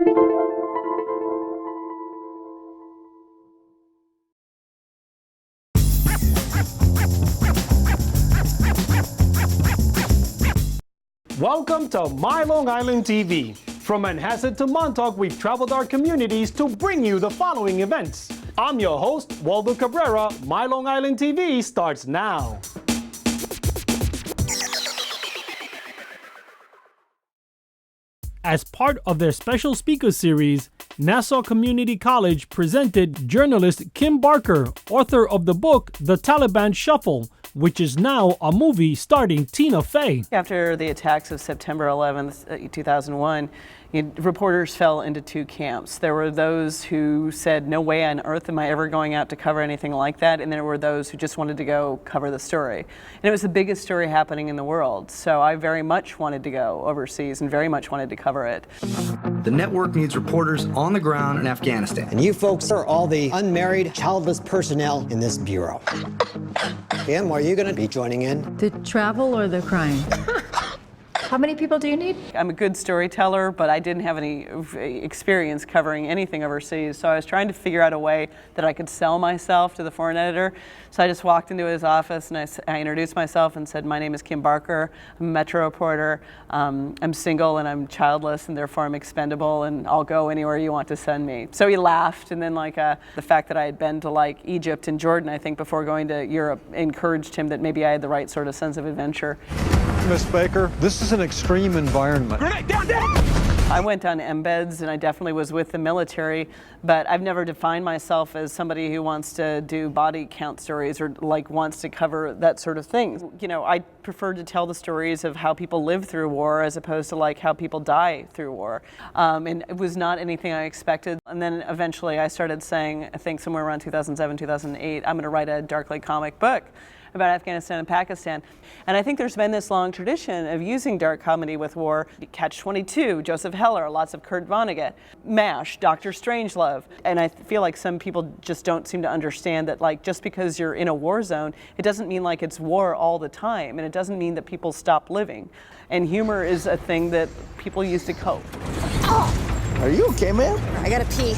Welcome to MyLITV. From Manhasset to Montauk, we've traveled our communities to bring you the following events. I'm your host, Waldo Cabrera. MyLITV starts now. As part of their special speaker series, Nassau Community College presented journalist Kim Barker, author of the book The Taliban Shuffle, which is now a movie starring Tina Fey. After the attacks of September 11th, 2001, reporters fell into two camps. There were those who said, no way on earth am I ever going out to cover anything like that, and there were those who just wanted to go cover the story. And it was the biggest story happening in the world, so I very much wanted to go overseas and very much wanted to cover it. The network needs reporters on the ground in Afghanistan. And you folks are all the unmarried, childless personnel in this bureau. Kim, are you going to be joining in? The travel or the crime? How many people do you need? I'm a good storyteller, but I didn't have any experience covering anything overseas, so I was trying to figure out a way that I could sell myself to the foreign editor. So I just walked into his office and I introduced myself and said, my name is Kim Barker, I'm a Metro reporter, I'm single and I'm childless and therefore I'm expendable and I'll go anywhere you want to send me. So he laughed, and then the fact that I had been to Egypt and Jordan, I think, before going to Europe encouraged him that maybe I had the right sort of sense of adventure. Miss Baker, this is an extreme environment. I went on embeds and I definitely was with the military, but I've never defined myself as somebody who wants to do body count stories or wants to cover that sort of thing. You know, I prefer to tell the stories of how people live through war as opposed to how people die through war. And it was not anything I expected. And then eventually I started saying, I think somewhere around 2007, 2008, I'm going to write a darkly comic book about Afghanistan and Pakistan. And I think there's been this long tradition of using dark comedy with war. Catch-22, Joseph Heller, lots of Kurt Vonnegut, MASH, Dr. Strangelove. And I feel like some people just don't seem to understand that just because you're in a war zone, it doesn't mean it's war all the time, and it doesn't mean that people stop living. And humor is a thing that people use to cope. Oh, are you okay, man? I gotta pee.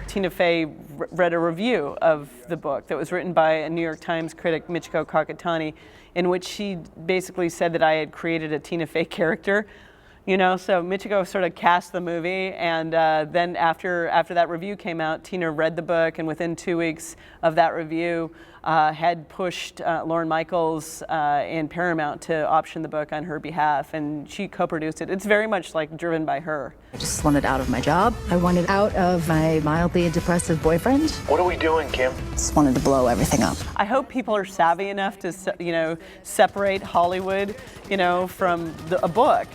Tina Fey read a review of the book that was written by a New York Times critic, Michiko Kakutani, in which she basically said that I had created a Tina Fey character. So Michiko sort of cast the movie, and then after that review came out, Tina read the book, and within 2 weeks of that review, had pushed Lorne Michaels and Paramount to option the book on her behalf, and she co-produced it. It's very much driven by her. I just wanted out of my job. I wanted out of my mildly depressive boyfriend. What are we doing, Kim? Just wanted to blow everything up. I hope people are savvy enough to, separate Hollywood, from a book.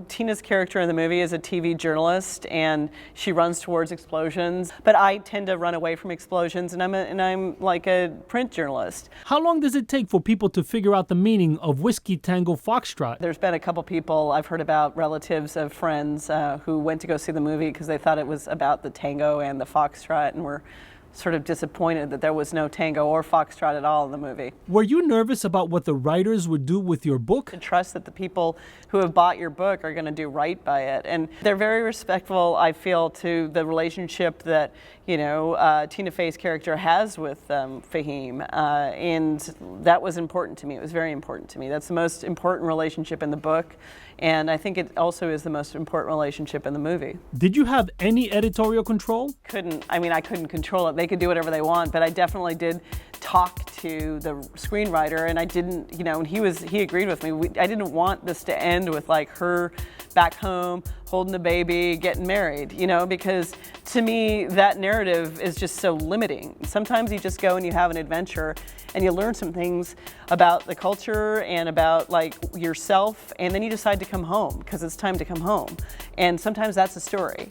Tina's character in the movie is a TV journalist, and she runs towards explosions. But I tend to run away from explosions, and I'm like a print journalist. How long does it take for people to figure out the meaning of Whiskey Tango Foxtrot? There's been a couple people I've heard about, relatives of friends who went to go see the movie because they thought it was about the tango and the foxtrot, and were sort of disappointed that there was no tango or foxtrot at all in the movie. Were you nervous about what the writers would do with your book? To trust that the people who have bought your book are going to do right by it. And they're very respectful, I feel, to the relationship that, Tina Fey's character has with Fahim. And that was important to me. It was very important to me. That's the most important relationship in the book. And I think it also is the most important relationship in the movie. Did you have any editorial control? I couldn't control it. They could do whatever they want, but I definitely did talk to the screenwriter, and I didn't, and he agreed with me. I didn't want this to end with her back home, holding a baby, getting married, because to me that narrative is just so limiting. Sometimes you just go and you have an adventure and you learn some things about the culture and about yourself, and then you decide to come home because it's time to come home. And sometimes that's a story.